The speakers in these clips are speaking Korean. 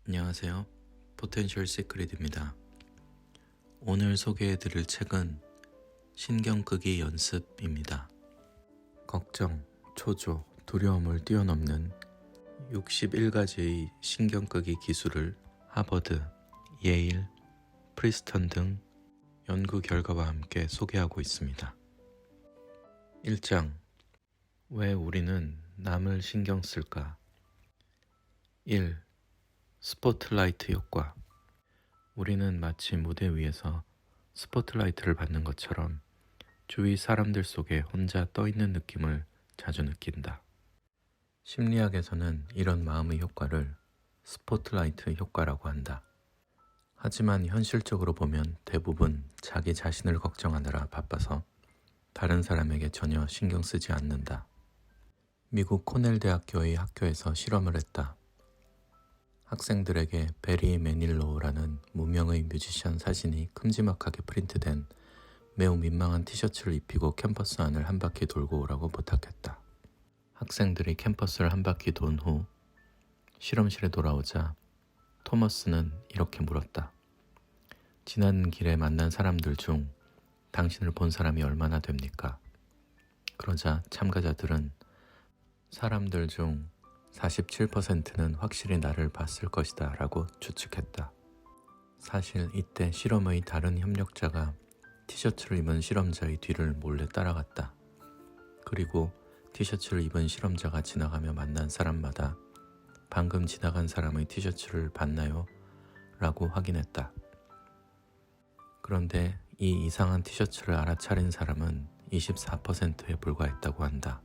안녕하세요. 포텐셜 시크릿입니다. 오늘 소개해드릴 책은 신경끄기 연습입니다. 걱정, 초조, 두려움을 뛰어넘는 61가지의 신경끄기 기술을 하버드, 예일, 프리스턴 등 연구 결과와 함께 소개하고 있습니다. 1장. 왜 우리는 남을 신경 쓸까? 1. 스포트라이트 효과. 우리는 마치 무대 위에서 스포트라이트를 받는 것처럼 주위 사람들 속에 혼자 떠있는 느낌을 자주 느낀다. 심리학에서는 이런 마음의 효과를 스포트라이트 효과라고 한다. 하지만 현실적으로 보면 대부분 자기 자신을 걱정하느라 바빠서 다른 사람에게 전혀 신경 쓰지 않는다. 미국 코넬 대학교의 학교에서 실험을 했다. 학생들에게 베리 매닐로우라는 무명의 뮤지션 사진이 큼지막하게 프린트된 매우 민망한 티셔츠를 입히고 캠퍼스 안을 한 바퀴 돌고 오라고 부탁했다. 학생들이 캠퍼스를 한 바퀴 돈 후 실험실에 돌아오자 토머스는 이렇게 물었다. 지난 길에 만난 사람들 중 당신을 본 사람이 얼마나 됩니까? 그러자 참가자들은 사람들 중 47%는 확실히 나를 봤을 것이다 라고 추측했다. 사실 이때 실험의 다른 협력자가 티셔츠를 입은 실험자의 뒤를 몰래 따라갔다. 그리고 티셔츠를 입은 실험자가 지나가며 만난 사람마다 방금 지나간 사람의 티셔츠를 봤나요? 라고 확인했다. 그런데 이 이상한 티셔츠를 알아차린 사람은 24%에 불과했다고 한다.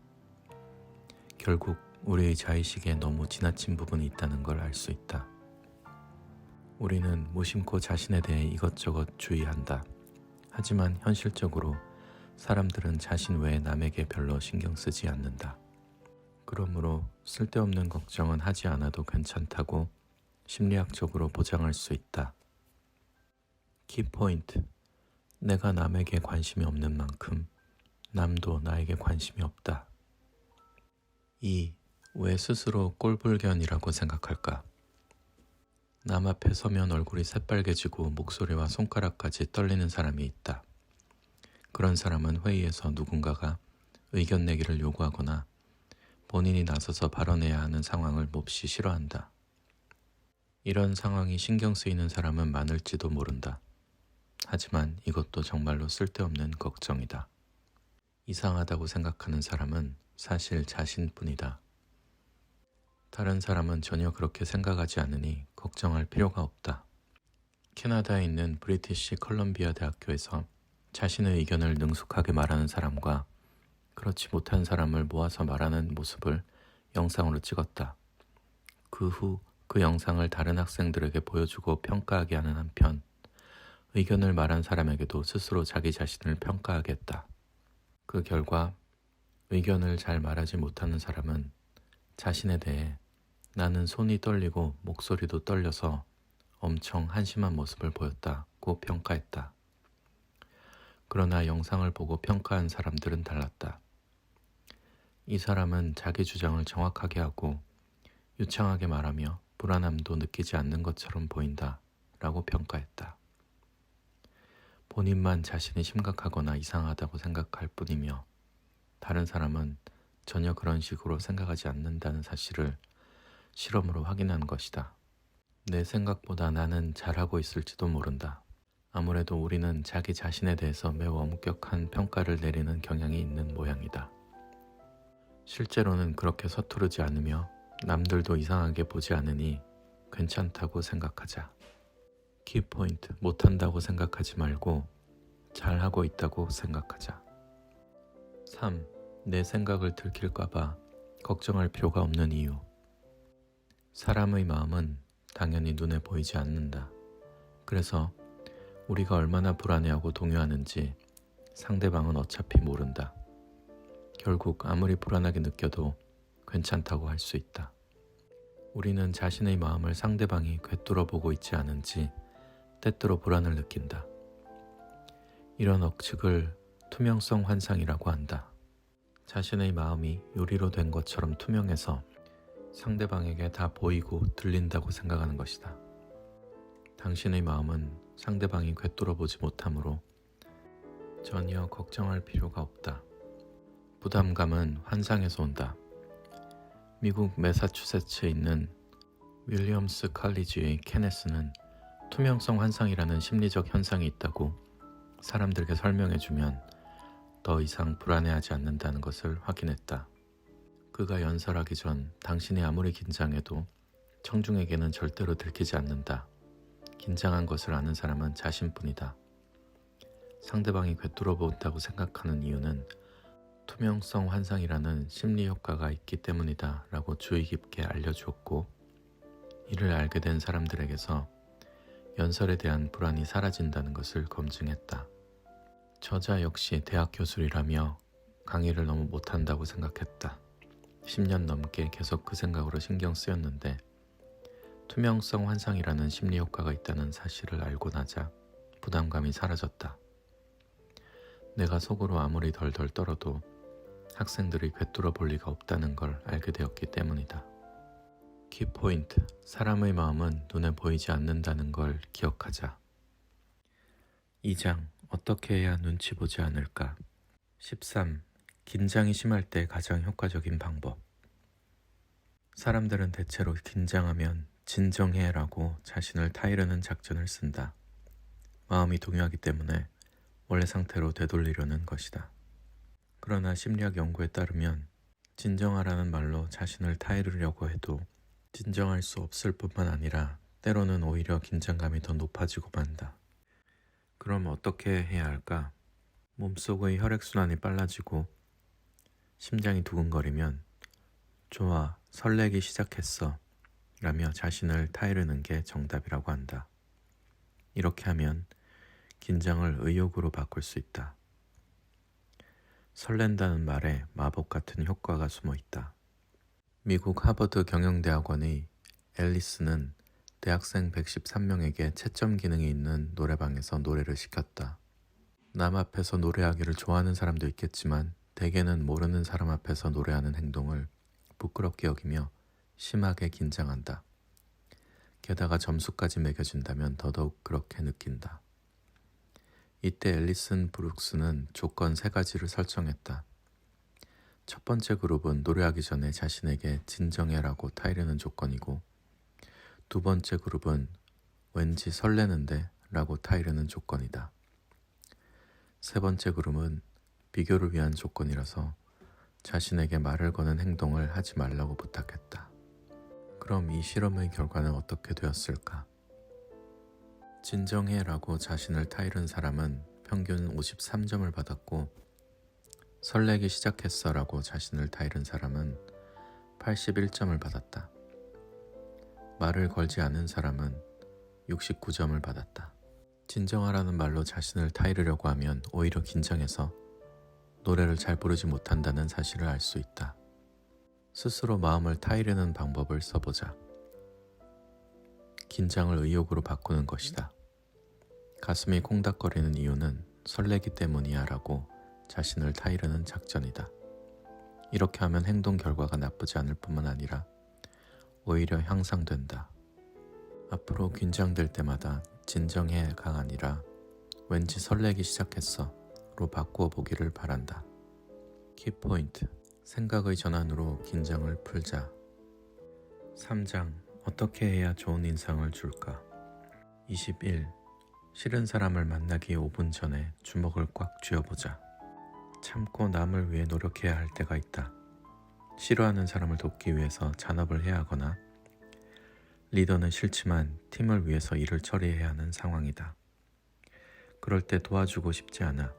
결국 우리의 자의식에 너무 지나친 부분이 있다는 걸 알 수 있다. 우리는 무심코 자신에 대해 이것저것 주의한다. 하지만 현실적으로 사람들은 자신 외에 남에게 별로 신경 쓰지 않는다. 그러므로 쓸데없는 걱정은 하지 않아도 괜찮다고 심리학적으로 보장할 수 있다. 키포인트. 내가 남에게 관심이 없는 만큼 남도 나에게 관심이 없다. 2. 왜 스스로 꼴불견이라고 생각할까? 남 앞에 서면 얼굴이 새빨개지고 목소리와 손가락까지 떨리는 사람이 있다. 그런 사람은 회의에서 누군가가 의견 내기를 요구하거나 본인이 나서서 발언해야 하는 상황을 몹시 싫어한다. 이런 상황이 신경 쓰이는 사람은 많을지도 모른다. 하지만 이것도 정말로 쓸데없는 걱정이다. 이상하다고 생각하는 사람은 사실 자신뿐이다. 다른 사람은 전혀 그렇게 생각하지 않으니 걱정할 필요가 없다. 캐나다에 있는 브리티시 컬럼비아 대학교에서 자신의 의견을 능숙하게 말하는 사람과 그렇지 못한 사람을 모아서 말하는 모습을 영상으로 찍었다. 그 후 그 영상을 다른 학생들에게 보여주고 평가하게 하는 한편 의견을 말한 사람에게도 스스로 자기 자신을 평가하게 했다. 그 결과 의견을 잘 말하지 못하는 사람은 자신에 대해 나는 손이 떨리고 목소리도 떨려서 엄청 한심한 모습을 보였다고 평가했다. 그러나 영상을 보고 평가한 사람들은 달랐다. 이 사람은 자기 주장을 정확하게 하고 유창하게 말하며 불안함도 느끼지 않는 것처럼 보인다 라고 평가했다. 본인만 자신이 심각하거나 이상하다고 생각할 뿐이며 다른 사람은 전혀 그런 식으로 생각하지 않는다는 사실을 실험으로 확인한 것이다. 내 생각보다 나는 잘하고 있을지도 모른다. 아무래도 우리는 자기 자신에 대해서 매우 엄격한 평가를 내리는 경향이 있는 모양이다. 실제로는 그렇게 서투르지 않으며 남들도 이상하게 보지 않으니 괜찮다고 생각하자. 키포인트. 못한다고 생각하지 말고 잘하고 있다고 생각하자. 3. 내 생각을 들킬까봐 걱정할 필요가 없는 이유. 사람의 마음은 당연히 눈에 보이지 않는다. 그래서 우리가 얼마나 불안해하고 동요하는지 상대방은 어차피 모른다. 결국 아무리 불안하게 느껴도 괜찮다고 할 수 있다. 우리는 자신의 마음을 상대방이 꿰뚫어 보고 있지 않은지 때때로 불안을 느낀다. 이런 억측을 투명성 환상이라고 한다. 자신의 마음이 유리로 된 것처럼 투명해서 상대방에게 다 보이고 들린다고 생각하는 것이다. 당신의 마음은 상대방이 꿰뚫어 보지 못하므로 전혀 걱정할 필요가 없다. 부담감은 환상에서 온다. 미국 매사추세츠에 있는 윌리엄스 칼리지의 케네스는 투명성 환상이라는 심리적 현상이 있다고 사람들에게 설명해주면 더 이상 불안해하지 않는다는 것을 확인했다. 그가 연설하기 전 당신이 아무리 긴장해도 청중에게는 절대로 들키지 않는다. 긴장한 것을 아는 사람은 자신뿐이다. 상대방이 꿰뚫어 본다고 생각하는 이유는 투명성 환상이라는 심리 효과가 있기 때문이다 라고 주의 깊게 알려주었고, 이를 알게 된 사람들에게서 연설에 대한 불안이 사라진다는 것을 검증했다. 저자 역시 대학 교수이라며 강의를 너무 못한다고 생각했다. 10년 넘게 계속 그 생각으로 신경 쓰였는데 투명성 환상이라는 심리 효과가 있다는 사실을 알고 나자 부담감이 사라졌다. 내가 속으로 아무리 덜덜 떨어도 학생들이 꿰뚫어 볼 리가 없다는 걸 알게 되었기 때문이다. 키포인트, 사람의 마음은 눈에 보이지 않는다는 걸 기억하자. 2장, 어떻게 해야 눈치 보지 않을까? 13. 긴장이 심할 때 가장 효과적인 방법. 사람들은 대체로 긴장하면 진정해라고 자신을 타이르는 작전을 쓴다. 마음이 동요하기 때문에 원래 상태로 되돌리려는 것이다. 그러나 심리학 연구에 따르면 진정하라는 말로 자신을 타이르려고 해도 진정할 수 없을 뿐만 아니라 때로는 오히려 긴장감이 더 높아지고 만다. 그럼 어떻게 해야 할까? 몸속의 혈액순환이 빨라지고 심장이 두근거리면 좋아, 설레기 시작했어 라며 자신을 타이르는 게 정답이라고 한다. 이렇게 하면 긴장을 의욕으로 바꿀 수 있다. 설렌다는 말에 마법 같은 효과가 숨어 있다. 미국 하버드 경영대학원의 앨리스는 대학생 113명에게 채점 기능이 있는 노래방에서 노래를 시켰다. 남 앞에서 노래하기를 좋아하는 사람도 있겠지만 대개는 모르는 사람 앞에서 노래하는 행동을 부끄럽게 여기며 심하게 긴장한다. 게다가 점수까지 매겨진다면 더더욱 그렇게 느낀다. 이때 앨리슨 브룩스는 조건 3가지를 설정했다. 첫 번째 그룹은 노래하기 전에 자신에게 진정해라고 타이르는 조건이고, 두 번째 그룹은 왠지 설레는데 라고 타이르는 조건이다. 세 번째 그룹은 비교를 위한 조건이라서 자신에게 말을 거는 행동을 하지 말라고 부탁했다. 그럼 이 실험의 결과는 어떻게 되었을까? 진정해라고 자신을 타이른 사람은 평균 53점을 받았고, 설레기 시작했어라고 자신을 타이른 사람은 81점을 받았다. 말을 걸지 않은 사람은 69점을 받았다. 진정하라는 말로 자신을 타이르려고 하면 오히려 긴장해서 노래를 잘 부르지 못한다는 사실을 알 수 있다. 스스로 마음을 타이르는 방법을 써보자. 긴장을 의욕으로 바꾸는 것이다. 가슴이 콩닥거리는 이유는 설레기 때문이야 라고 자신을 타이르는 작전이다. 이렇게 하면 행동 결과가 나쁘지 않을 뿐만 아니라 오히려 향상된다. 앞으로 긴장될 때마다 진정해가 아니라 왠지 설레기 시작했어 로 바꾸어 보기를 바란다. 키포인트, 생각의 전환으로 긴장을 풀자. 3장, 어떻게 해야 좋은 인상을 줄까? 21. 싫은 사람을 만나기 5분 전에 주먹을 꽉 쥐어보자. 참고 남을 위해 노력해야 할 때가 있다. 싫어하는 사람을 돕기 위해서 잔업을 해야 하거나 리더는 싫지만 팀을 위해서 일을 처리해야 하는 상황이다. 그럴 때 도와주고 싶지 않아.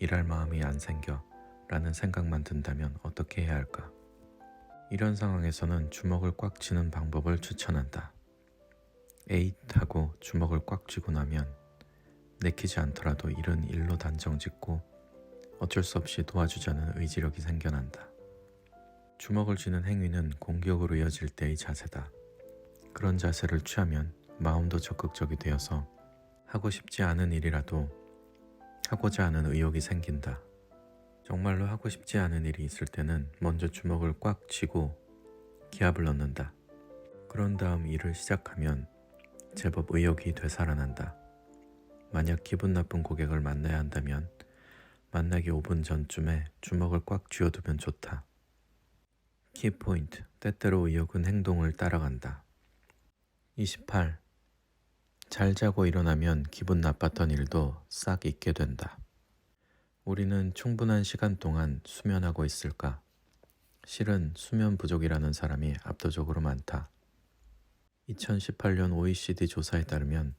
일할 마음이 안 생겨 라는 생각만 든다면 어떻게 해야 할까? 이런 상황에서는 주먹을 꽉 쥐는 방법을 추천한다. 에잇 하고 주먹을 꽉 쥐고 나면 내키지 않더라도 일은 일로 단정 짓고 어쩔 수 없이 도와주자는 의지력이 생겨난다. 주먹을 쥐는 행위는 공격으로 이어질 때의 자세다. 그런 자세를 취하면 마음도 적극적이 되어서 하고 싶지 않은 일이라도 하고자 하는 의욕이 생긴다. 정말로 하고 싶지 않은 일이 있을 때는 먼저 주먹을 꽉 쥐고 기합을 넣는다. 그런 다음 일을 시작하면 제법 의욕이 되살아난다. 만약 기분 나쁜 고객을 만나야 한다면 만나기 5분 전쯤에 주먹을 꽉 쥐어두면 좋다. 키포인트, 때때로 의욕은 행동을 따라간다. 28. 잘 자고 일어나면 기분 나빴던 일도 싹 잊게 된다. 우리는 충분한 시간 동안 수면하고 있을까? 실은 수면 부족이라는 사람이 압도적으로 많다. 2018년 OECD 조사에 따르면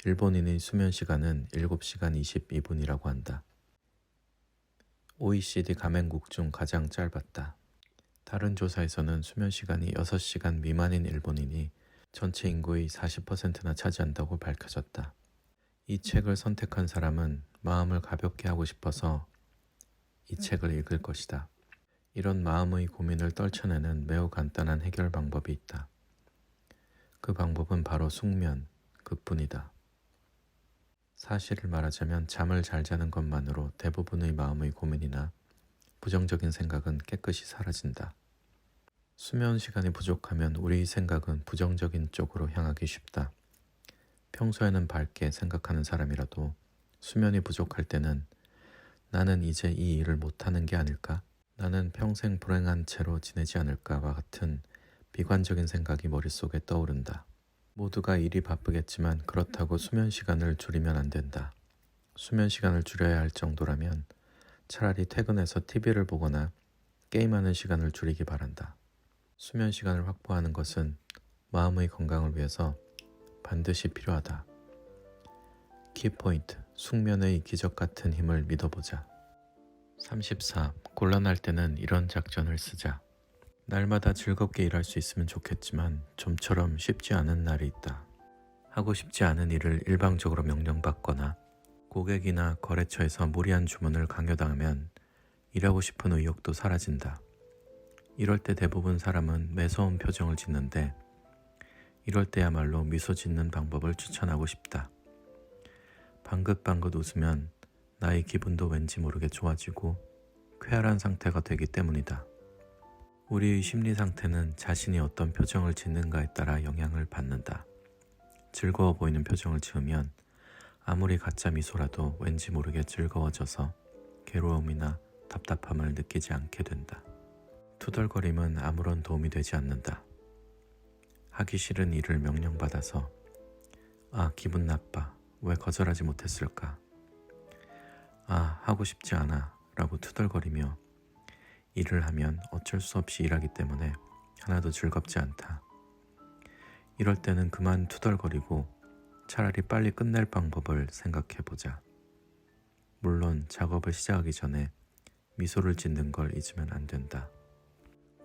일본인의 수면 시간은 7시간 22분이라고 한다. OECD 가맹국 중 가장 짧았다. 다른 조사에서는 수면 시간이 6시간 미만인 일본인이 전체 인구의 40%나 차지한다고 밝혀졌다. 이 책을 선택한 사람은 마음을 가볍게 하고 싶어서 이 책을 읽을 것이다. 이런 마음의 고민을 떨쳐내는 매우 간단한 해결 방법이 있다. 그 방법은 바로 숙면, 그뿐이다. 사실을 말하자면 잠을 잘 자는 것만으로 대부분의 마음의 고민이나 부정적인 생각은 깨끗이 사라진다. 수면 시간이 부족하면 우리의 생각은 부정적인 쪽으로 향하기 쉽다. 평소에는 밝게 생각하는 사람이라도 수면이 부족할 때는 나는 이제 이 일을 못하는 게 아닐까? 나는 평생 불행한 채로 지내지 않을까와 같은 비관적인 생각이 머릿속에 떠오른다. 모두가 일이 바쁘겠지만 그렇다고 수면 시간을 줄이면 안 된다. 수면 시간을 줄여야 할 정도라면 차라리 퇴근해서 TV를 보거나 게임하는 시간을 줄이기 바란다. 수면 시간을 확보하는 것은 마음의 건강을 위해서 반드시 필요하다. 키포인트, 숙면의 기적 같은 힘을 믿어보자. 34. 곤란할 때는 이런 작전을 쓰자. 날마다 즐겁게 일할 수 있으면 좋겠지만 좀처럼 쉽지 않은 날이 있다. 하고 싶지 않은 일을 일방적으로 명령받거나 고객이나 거래처에서 무리한 주문을 강요당하면 일하고 싶은 의욕도 사라진다. 이럴 때 대부분 사람은 매서운 표정을 짓는데 이럴 때야말로 미소 짓는 방법을 추천하고 싶다. 방긋방긋 웃으면 나의 기분도 왠지 모르게 좋아지고 쾌활한 상태가 되기 때문이다. 우리의 심리 상태는 자신이 어떤 표정을 짓는가에 따라 영향을 받는다. 즐거워 보이는 표정을 지으면 아무리 가짜 미소라도 왠지 모르게 즐거워져서 괴로움이나 답답함을 느끼지 않게 된다. 투덜거림은 아무런 도움이 되지 않는다. 하기 싫은 일을 명령받아서 기분 나빠. 왜 거절하지 못했을까? 하고 싶지 않아 라고 투덜거리며 일을 하면 어쩔 수 없이 일하기 때문에 하나도 즐겁지 않다. 이럴 때는 그만 투덜거리고 차라리 빨리 끝낼 방법을 생각해보자. 물론 작업을 시작하기 전에 미소를 짓는 걸 잊으면 안 된다.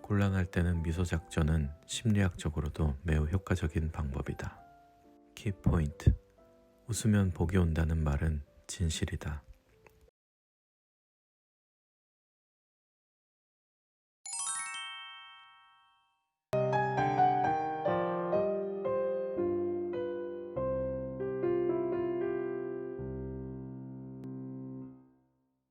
곤란할 때는 미소 작전은 심리학적으로도 매우 효과적인 방법이다. 키포인트, 웃으면 복이 온다는 말은 진실이다.